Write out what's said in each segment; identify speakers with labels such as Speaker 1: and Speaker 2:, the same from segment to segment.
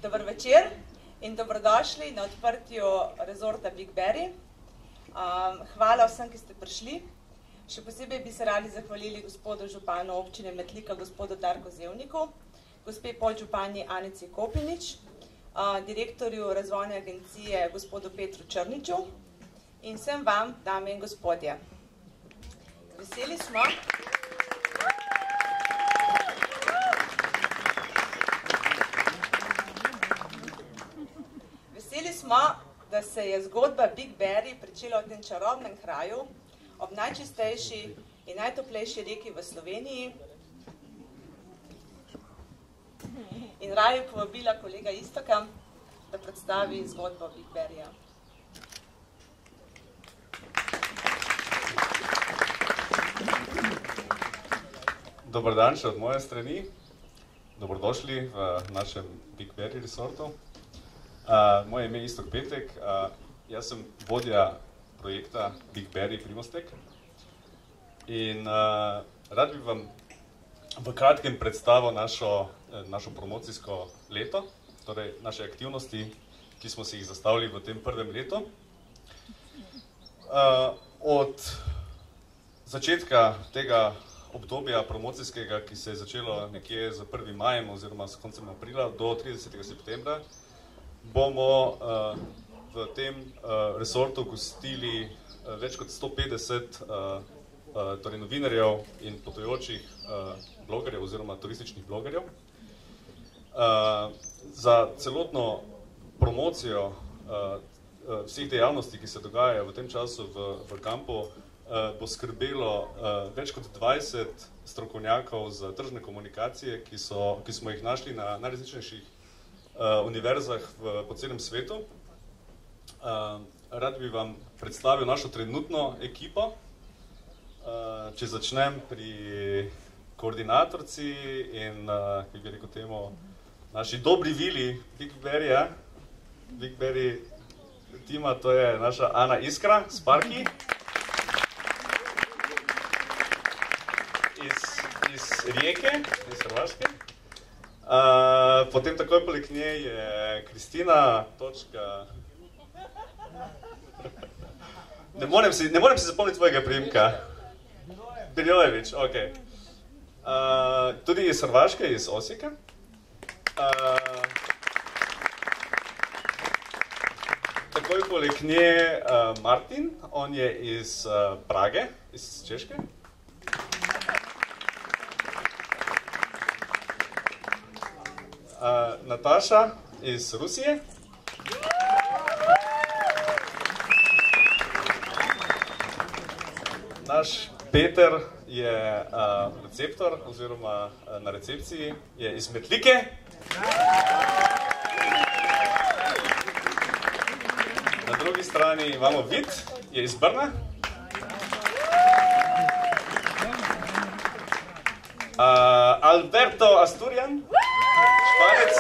Speaker 1: Dober večer in dobrodošli na odprtju rezorta Big Berry. Hvala vsem, ki ste prišli. Še posebej bi se radi zahvalili gospodu županu občine Metlika, gospodu Darku Zevniku, gospe podžupanji Anici Kopinič, direktorju razvojne agencije gospodu Petru Črniču in vsem vam, dame in gospodje. Veseli smo, da se je zgodba Big Berry pričela v tem čarobnem kraju, ob najčistejši in najtoplejši reki v Sloveniji. In raju povabila kolega Iztoka, da predstavi zgodbo Big Berryja.
Speaker 2: Dobar dan še od moje strani. Dobrodošli v našem Big Berry resortu. Moje ime je Iztok Petek, jaz sem vodja projekta Big Berry Primostek in rad bi vam v kratkem predstavil našo promocijsko leto, torej naše aktivnosti, ki smo si jih zastavili v tem prvem letu. Od začetka tega obdobja promocijskega, ki se je začelo nekje z 1. majem oziroma s koncem aprila do 30. septembra, bomo v tem resortu gostili več kot 150 novinarjev in potujočih blogerjev oziroma turističnih blogerjev. Za celotno promocijo vseh dejavnosti, ki se dogajajo v tem času v kampu, bo skrbelo več kot 20 strokovnjakov za tržne komunikacije, ki smo jih našli na najrazličnejših univerzah po celem svetu. Rad bi vam predstavil našo trenutno ekipo. Če začnem pri koordinatorci in, kako bi rekel temu, naši dobri vili Big Berryja, Big Berry tima, to je naša Ana Iskra, Sparky. Iz Rijeke, iz Hrvaške. Potem takoj poleg nje je Kristina, Ne morem si zapomniti tvojega priimka. Biljojevič, ok. Tudi iz Hrvaške, iz Osijeka. Takoj poleg nje Martin, on je iz Prage, iz Češke. Nataša iz Rusije. Naš Peter je receptor oziroma na recepciji, je iz Metlike. Na drugi strani imamo Vid, je iz Brna. Alberto Asturian, Španec.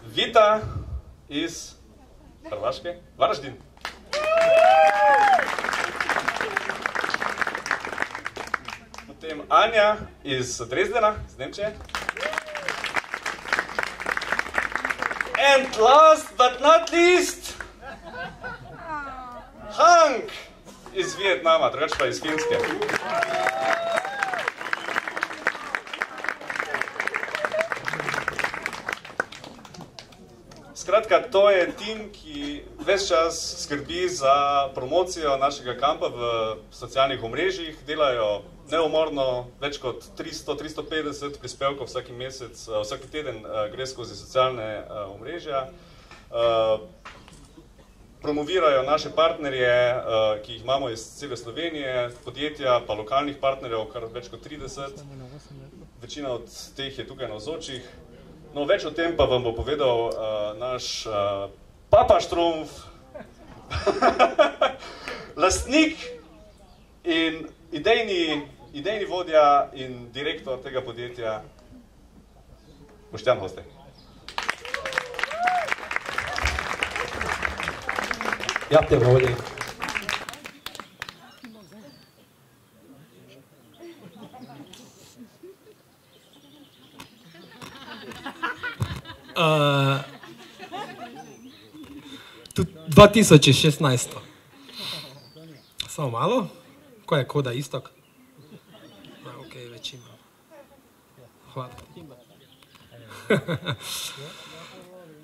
Speaker 2: Vita iz Hrvaške, Varaždin. Potem Anja iz Dresdena, iz Nemčije. And last but not least, Hank iz Vietnama, drugače pa iz Finske. Skratka, to je tim, ki ves čas skrbi za promocijo našega kampa v socialnih omrežjih, delajo neumorno, več kot 300-350 prispevkov vsaki mesec, vsaki teden gre skozi socialne omrežja. Promovirajo naše partnerje, ki jih imamo iz cele Slovenije, podjetja pa lokalnih partnerjev, kar več kot 30. Večina od teh je tukaj navzočih. No, več o tem pa vam bo povedal naš Papa Štrumpf, lastnik in idejni vodja in direktor tega podjetja, Boštjan Hostej.
Speaker 3: Ja, te voli. Tudi 2016. Samo malo. Ko je koda istok? Ok, več ima. Hvala.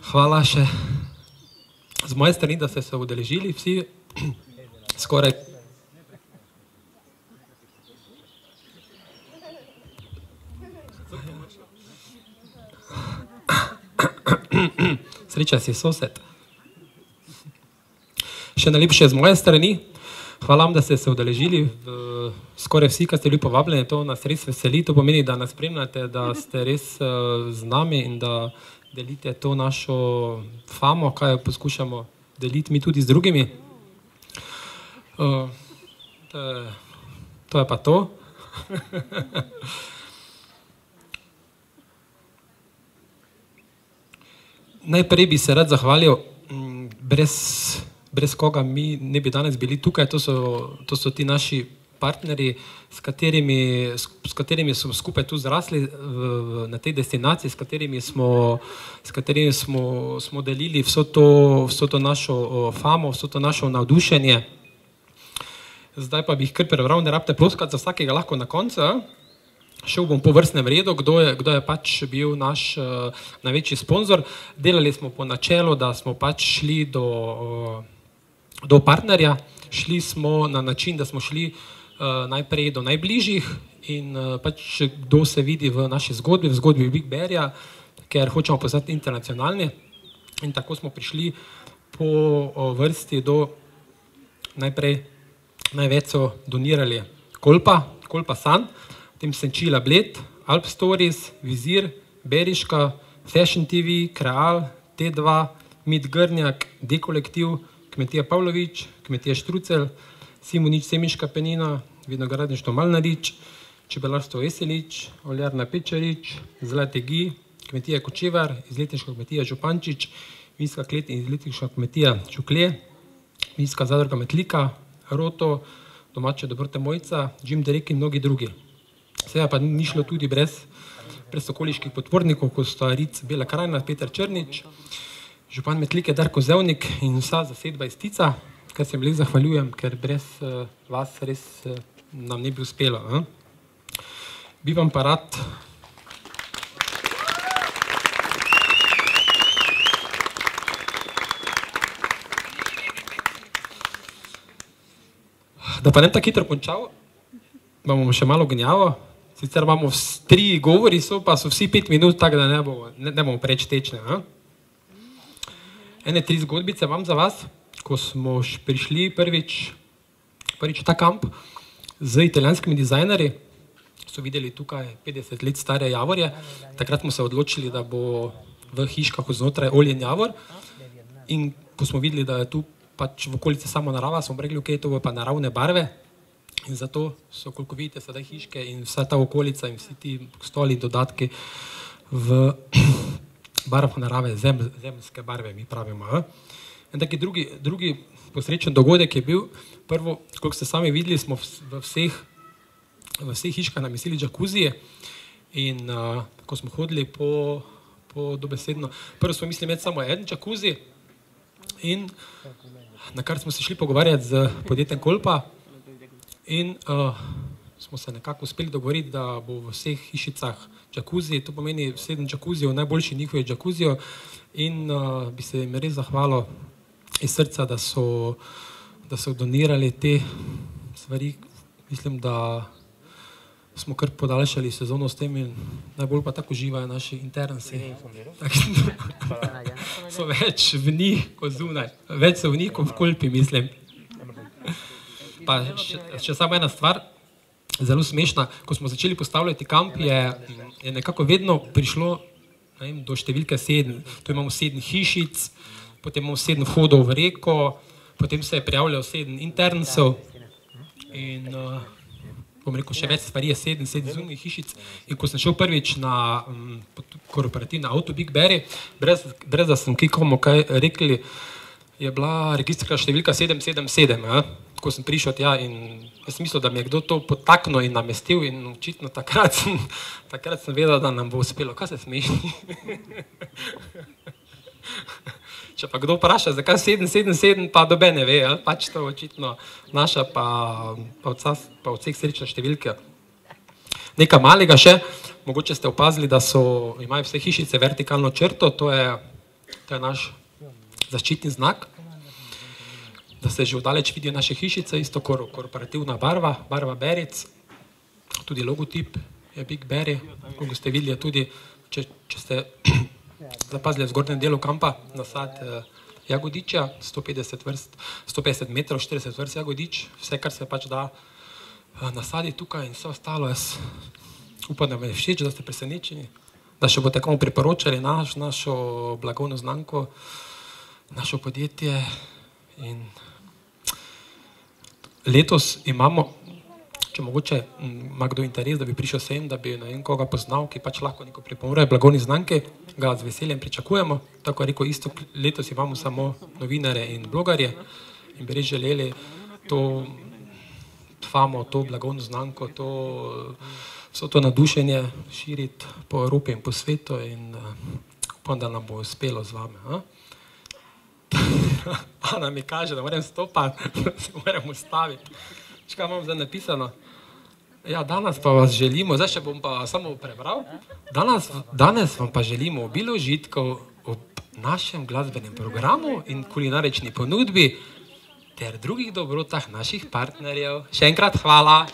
Speaker 3: Hvala še z moje strani, da ste se udeležili vsi skoraj. Sreča si sosed. Še najlepše z moje strani. Hvala vam, da ste se udeležili. Skoraj vsi, ki ste bili povabljeni, to nas res veseli. To pomeni, da nas spremljate, da ste res z nami in da delite to našo famo, kaj poskušamo deliti mi tudi z drugimi. To je pa to. Najprej bi se rad zahvalil, brez koga mi ne bi danes bili tukaj, to so ti naši partnerji, s katerimi smo skupaj tu zrasli na tej destinaciji, s katerimi smo delili vso to našo famo, vso to našo navdušenje. Zdaj pa bi jih kar prebral, ne rabite ploskati za vsakega, lahko na koncu. Šel bom po vrstnem redu, kdo je pač bil naš največji sponzor. Delali smo po načelu, da smo pač šli do partnerja. Šli smo na način, da smo šli najprej do najbližjih in pač kdo se vidi v naši zgodbi, v zgodbi Big Bearja, ker hočemo postati internacionalni. In tako smo prišli po vrsti do najprej največ so donirali Kolpa San, potem Senčila Bled, Alp Stories, Vizir, Beriška, Fashion TV, Kreal, T2, Mit Grnjak, D-kolektiv, Kmetija Pavlović, Kmetija Štrucelj, Simonič Semiška penina, Vinogradništvo Malnarič, Čebelarstvo Veselič, Oljarna Pečarič, Zlate Gi, Kmetija Kočevar, Izletniška kmetija Župančič, Vinska klet in Izletniška kmetija Čuklje, Vinska zadruga Metlika, Roto, Domače dobrote Mojca, Jim Derek in mnogi drugi. Seveda pa ni šlo tudi brez okoliških podpornikov, kot sta Ric Bela Krajina, Peter Črnič, župan Metlike Darko Zevnik in vsa zasedba iz Tica, kar se mi zahvaljujem, ker brez vas res nam ne bi uspelo. Bi vam pa rad da pa ne tako hitro končal, bomo še malo gnjavo. Sicer imamo 3 govori, pa so vsi 5 minut, tako da ne bomo preč tečne. Ene 3 zgodbice imam za vas, ko smo prišli prvič v ta kamp z italijanskimi dizajnerji, so videli tukaj 50 let stare javorje, takrat smo se odločili, da bo v hiškah znotraj oljen javor in ko smo videli, da je tu pač v okolici samo narava, smo rekli, ok, to bo pa naravne barve. In zato so, koliko vidite, sedaj hiške in vsa ta okolica in vsi ti stoli dodatki v barvah narave, zemljske barve, mi pravimo. In taki drugi posrečen dogodek je bil, prvo, koliko ste sami videli, smo v vseh hiškah namestili džakuzije in ko smo hodili po dobesedno, prvo smo mislili imeti samo en džakuzi in na kar smo se šli pogovarjati z podjetjem Kolpa in smo se nekako uspeli dogovoriti, da bo v vseh hišicah džakuzi, to pomeni 7 džakuzijev, najboljši njihovi džakuzijo in bi se jim res zahvalil iz srca, da so donirali te stvari. Mislim, da smo kar podaljšali sezono s tem in najbolj pa tako uživajo naši internci. So več v njih kot zunaj, več so v njih kot v Kolpi, mislim. Pa še samo ena stvar, zelo smešna, ko smo začeli postavljati kamp, je nekako vedno prišlo do številke 7. Tu imamo 7 hišic, potem imamo 7 vhodov v reko, potem se je prijavljalo 7 interncov in bom rekel, še več stvari je 7 zunajih hišic in ko sem šel prvič na korporativni avto Big Bear, brez da sem kaj rekli, je bila registrska številka 777. ko sem prišel tja in jaz mislil, da mi je kdo to potaknil in namestil in očitno takrat sem vedel, da nam bo uspelo. Kaj se smeješ? Če pa kdo vpraša, zakaj 777, pa dobe ne ve, pač to očitno naša pa od vseh srečne številke. Nekaj malega še, mogoče ste opazili, da imajo vse hišice vertikalno črto, to je naš zaščitni znak, da se že vdaleč vidijo naše hišice, isto korporativna barva Beric, tudi logotip je Big Berry, kako ste videli tudi, če ste zapazili v zgornjem delu kampa, nasad jagodičja, 150 metrov, 40 vrst jagodič, vse, kar se pač da nasadi tukaj in vse ostalo, jaz upam, da me je všeč, da ste presenečeni, da še boste komu priporočali našo blagovno znamko, našo podjetje in letos imamo, če mogoče ima kdo interes, da bi prišel sem, da bi koga poznal, ki pač lahko neko pripomore blagovni znamki, ga z veseljem pričakujemo, tako je rekel isto, letos imamo samo novinare in blogarje in bi res želeli to famo, to blagovno znamko, vso to nadušenje širiti po Evropi in po svetu in upam, da nam bo uspelo z vami. Ana mi kaže, da moram stopati, da se moram ustaviti. Kaj imam zdaj napisano? Ja, danes pa vas želimo, zdaj še bom pa samo prebral, danes vam pa želimo obilo užitkov ob našem glasbenem programu in kulinarični ponudbi ter drugih dobrotah naših partnerjev. Še enkrat hvala.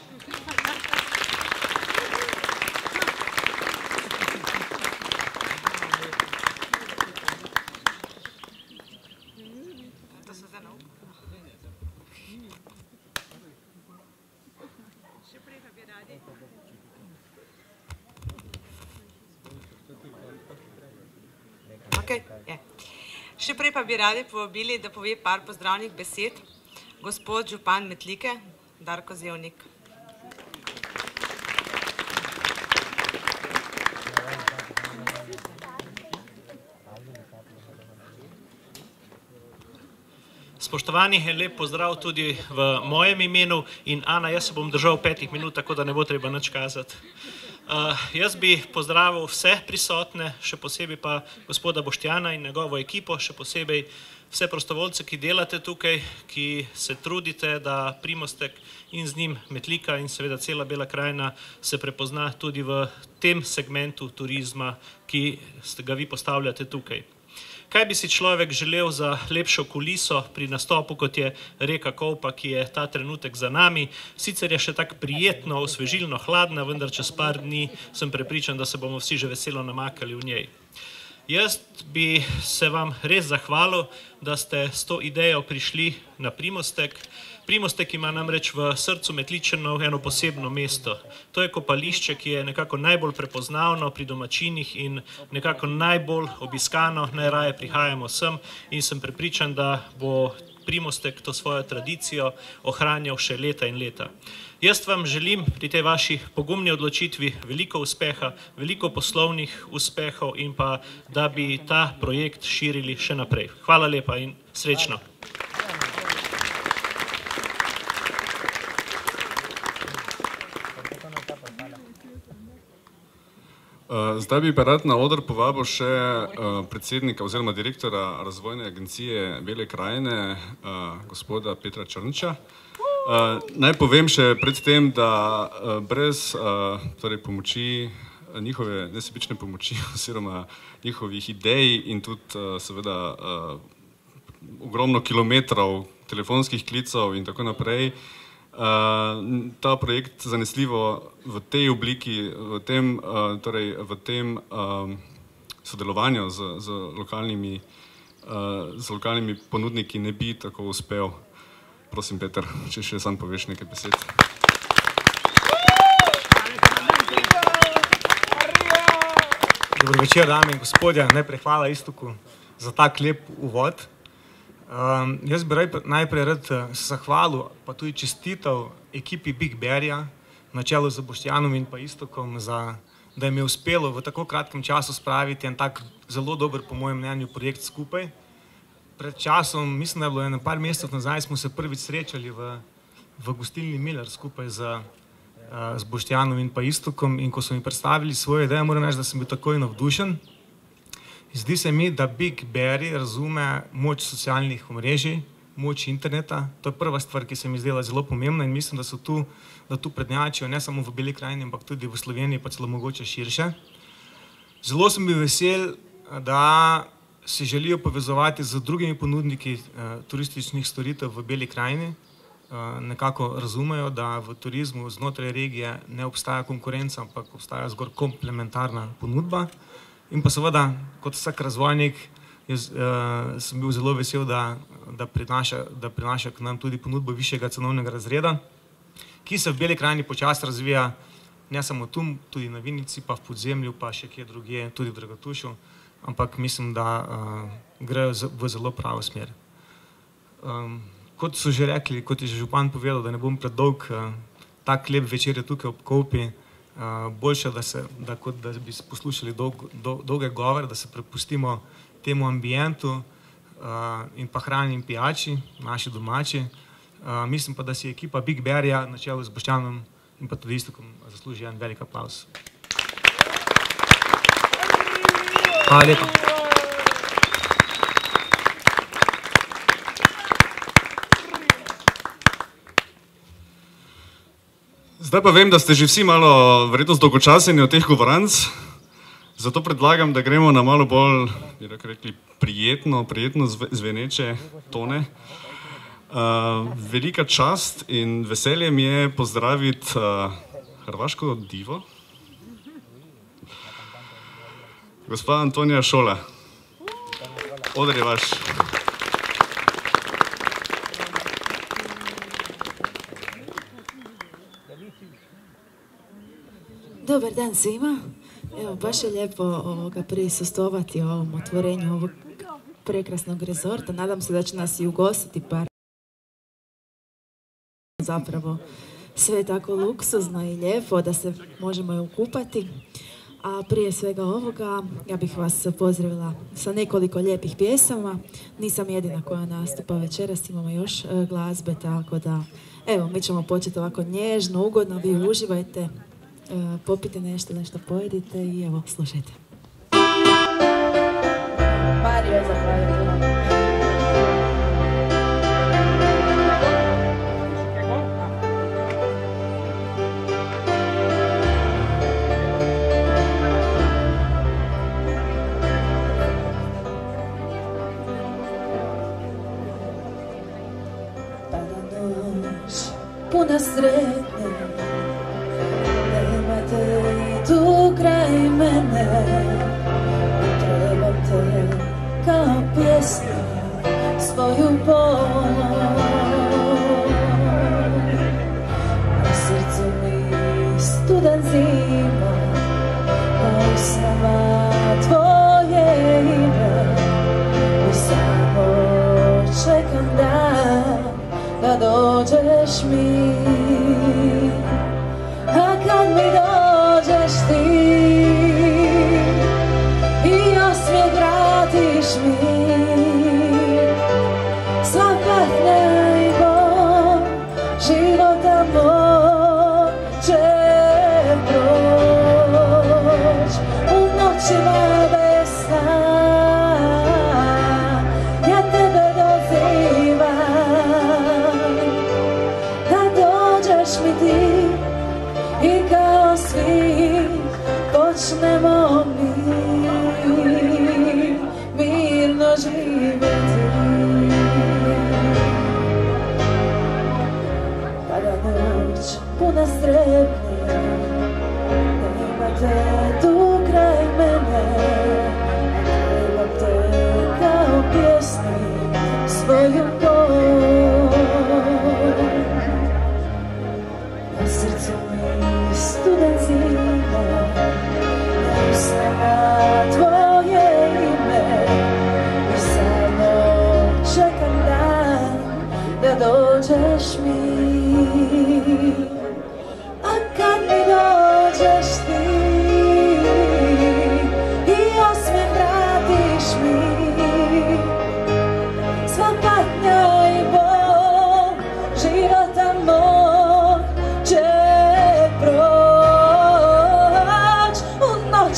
Speaker 1: Še prej pa bi radi povabili, da pove par pozdravnih besed gospod župan Metlike, Darko Zevnik.
Speaker 4: Spoštovani, lep pozdrav tudi v mojem imenu in Ana, jaz se bom držal 5 minut, tako da ne bo treba nič kazati. Jaz bi pozdravil vse prisotne, še posebej pa gospoda Boštjana in njegovo ekipo, še posebej vse prostovoljce, ki delate tukaj, ki se trudite, da Primostek in z njim Metlika in seveda cela Bela krajina se prepozna tudi v tem segmentu turizma, ki ga vi postavljate tukaj. Kaj bi si človek želel za lepšo kuliso pri nastopu, kot je reka Kolpa, ki je ta trenutek za nami. Sicer je še tako prijetno, osvežilno, hladna, vendar čez par dni sem prepričan, da se bomo vsi že veselo namakali v njej. Jaz bi se vam res zahvalil, da ste s to idejo prišli na Primostek. Primostek ima namreč v srcu Metličanov eno posebno mesto. To je kopališče, ki je nekako najbolj prepoznavno pri domačinih in nekako najbolj obiskano, najraje prihajamo sem in sem prepričan, da bo Primostek to svojo tradicijo ohranjal še leta in leta. Jaz vam želim pri tej vaši pogumni odločitvi veliko uspeha, veliko poslovnih uspehov in pa, da bi ta projekt širili še naprej. Hvala lepa in srečno.
Speaker 2: Zdaj bi pa rad na oder povabil še predsednika oziroma direktora razvojne agencije Bele krajine, gospoda Petra Črnča. Naj povem še pred tem, da brez pomoči, njihove nesebične pomoči oziroma njihovih idej in tudi seveda ogromno kilometrov telefonskih klicev in tako naprej, ta projekt zanesljivo v tej obliki, v tem sodelovanju z lokalnimi ponudniki ne bi tako uspel. Prosim, Peter, če še sam poveš nekaj besed.
Speaker 5: Dobro večer, dame in gospodje. Najprej hvala Iztoku za tak lep uvod. Jaz bi najprej rad se zahvalil, pa tudi čestital ekipi Big Berryja, na čelu z Boštjanom in pa Iztokom, da jim je uspelo v tako kratkem času spraviti en tak zelo dober, po mojem mnenju, projekt skupaj. Pred časom, mislim, da je bilo par mesecev nazaj, smo se prvič srečali v v gostilni Miller skupaj z Boštjanom in pa Istokom, in ko so mi predstavili svoje ideje, moram reči, da sem bil takoj navdušen. Zdi se mi, da Big Berry razume moč socialnih omrežij, moč interneta. To je prva stvar, ki se mi zdela zelo pomembna, in mislim, da tu prednjačijo ne samo v Beli krajini, ampak tudi v Sloveniji, pa celo mogoče širše. Zelo sem bil vesel, da se želijo povezovati z drugimi ponudniki turističnih storitev v Beli krajini. Nekako razumejo, da v turizmu znotraj regije ne obstaja konkurenca, ampak obstaja zgolj komplementarna ponudba. In pa seveda, kot vsak razvojnik, sem bil zelo vesel, da prinaša k nam tudi ponudbo višjega cenovnega razreda, ki se v Beli krajini počasi razvija, ne samo tu, tudi na Vinici, pa v Podzemlju, pa še kje drugje, tudi v Dragatušu, ampak mislim, da grejo v zelo pravo smer. Kot so že rekli, kot je že župan povedal, da ne bom predolg, tak lep večer je tukaj ob Kolpi, boljše, kot da bi poslušali dolge govore, da se prepustimo temu ambientu in pa hrani in pijači, naši domači. Mislim pa, da si ekipa Big Berryja na čelu z Boštjanom in pa tudi Istokom zasluži en velik aplavz. Hvala lepa.
Speaker 2: Zdaj pa vem, da ste že vsi malo verjetno zdolgočaseni od teh govoranc, zato predlagam, da gremo na malo bolj, bi rekli, prijetno zveneče tone. Velika čast in veselje mi je pozdraviti hrvaško divo, gospa Antonija Šola. Oder je vaš.
Speaker 6: Dobar dan svima. Evo, baš je lijepo prisustvovati ovom otvorenju ovog prekrasnog rezorta. Nadam se da će nas i ugostiti par. Zapravo sve je tako luksuzno i lijepo da se možemo i ukupati. A prije svega ovoga, ja bih vas pozdravila sa nekoliko lijepih pjesama. Nisam jedina koja nastupa večeras, imamo još glazbe, tako da evo, mi ćemo početi ovako nježno, ugodno, vi uživajte. Popite nešto pojedite i evo, slušajte. Mario je zahvaljujem. Pada noć, puna sretne, tu kraj mene, trebam te kao pjesma svoju bol. Na srcu mi studan zima, a sama tvoje ime, i samo čekam da dođeš mi. A kad mi dođeš ti i osmijeh vratiš mi, sva patnja i bol života moj će proć. U noćima bez sna ja tebe dozivam, da dođeš mi ti i kao svi počnemo mi mirno živjeti. Kada noć puna strepnje, nema te tu kraj mene, trebam te kao pjesnik svoju bol. Na srcu mi studan zima, ne usnama tvoje ime, i samo čekam dan da dođeš mi. A kad mi dođeš ti i osmijeh vratiš mi, sva patnja i bol života moj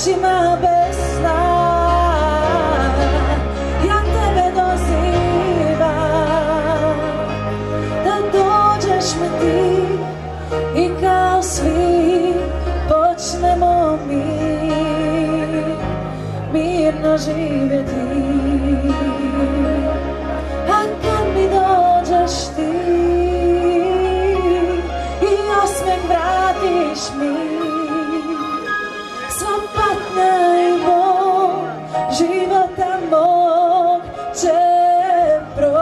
Speaker 6: noćima bez sna ja tebe dozivam da dođeš mi ti i kao svi počnemo mirno živjeti. A kad mi dođeš ti i osmijeh vratiš mi, sva patnja i bol života mog će proć.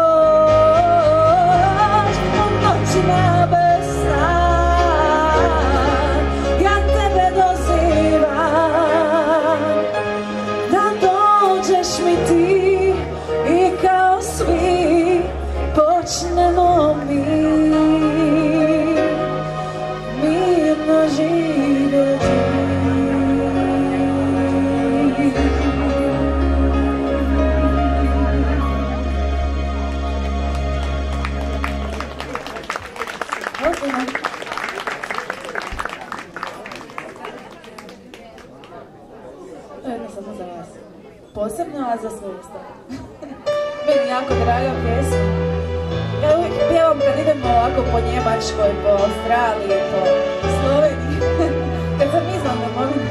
Speaker 6: U noćima bez sna ja tebe dozivam da dođeš mi ti i kao svi počnemo mirno živjeti. Jedno samo za vas. Posebno, a za sve ostalo. Meni jako draga pjesma. Ja uvijek pjevam kad idemo ovako po Njemačkoj, po Australiji, po Sloveniji. Kad sam izvan domovine.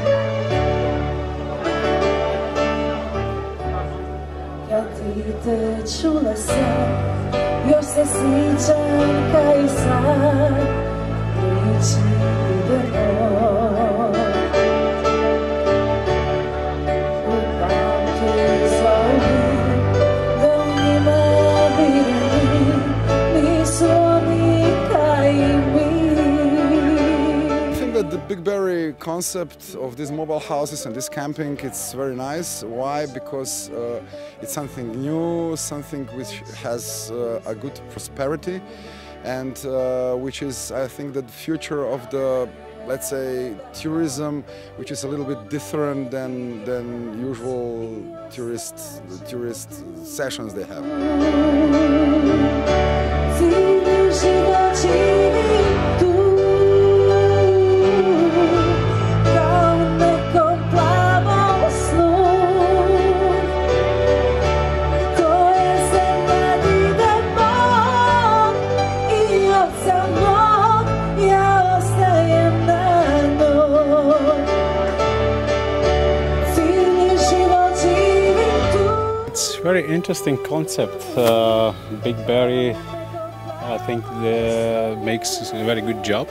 Speaker 6: Kad ti te čula sam, još se sjećam kaj i sad priči idemo.
Speaker 7: The BigBerry concept of these mobile houses and this camping, it's very nice. Why? Because it's something new, something which has a good prosperity, and which is, I think, the future of the, let's say, tourism, which is a little bit different than usual tourist sessions they have.
Speaker 8: Very interesting concept. BigBerry, I think, makes a very good job.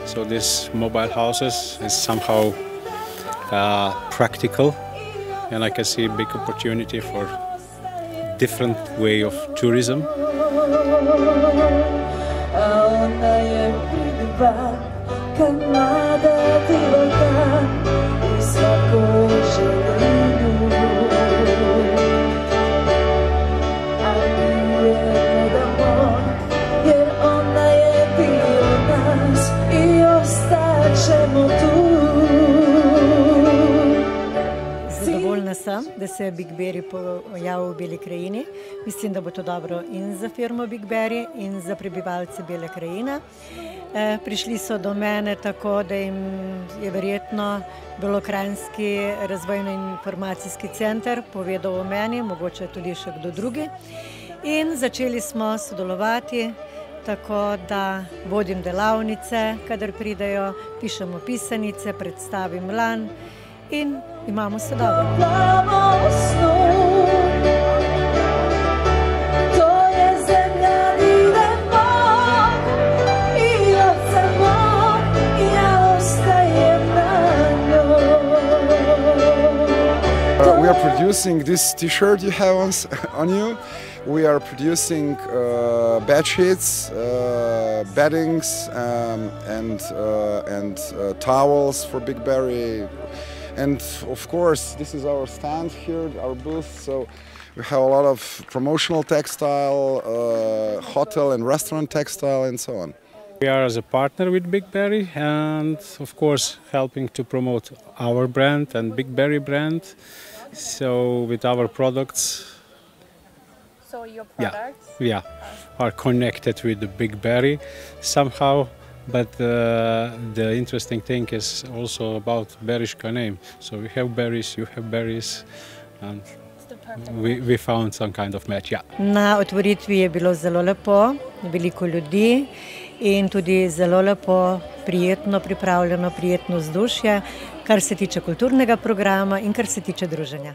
Speaker 8: So this mobile houses is somehow practical, and I can see a big opportunity for different way of tourism.
Speaker 9: Zadovoljna sam da se BigBerry pojavil v Beli krajini. Mislim, da bo to dobro in za firmo BigBerry in za prebivalce Bele krajine. Prišli so do mene tako, da jim je verjetno Belokranjski razvojno-informacijski center povedal o meni, mogoče tudi še kdo drugi. In začeli smo sodelovati, tako da vodim delavnice, kadar pridejo, pišemo pisanice, predstavim lan in imamo se dobro.
Speaker 7: We are producing this T-shirt you have on you. We are producing bed sheets, beddings, and towels for BigBerry. And of course, this is our stand here, our booth. So we have a lot of promotional textile, hotel and restaurant textile, and so on.
Speaker 8: We are as a partner with BigBerry, and of course helping to promote our brand and BigBerry brand. So with our products. So your products? Yeah, are connected with the BigBerry somehow, but the interesting thing is also about Berishka name. So we have berries, you have berries, and we found some kind of match, yeah.
Speaker 9: Na otvoritvi je bilo zelo lepo, veliko ljudi in tudi zelo lepo, prijetno pripravljeno, prijetno vzdušje, kar se tiče kulturnega programa in kar se tiče druženja.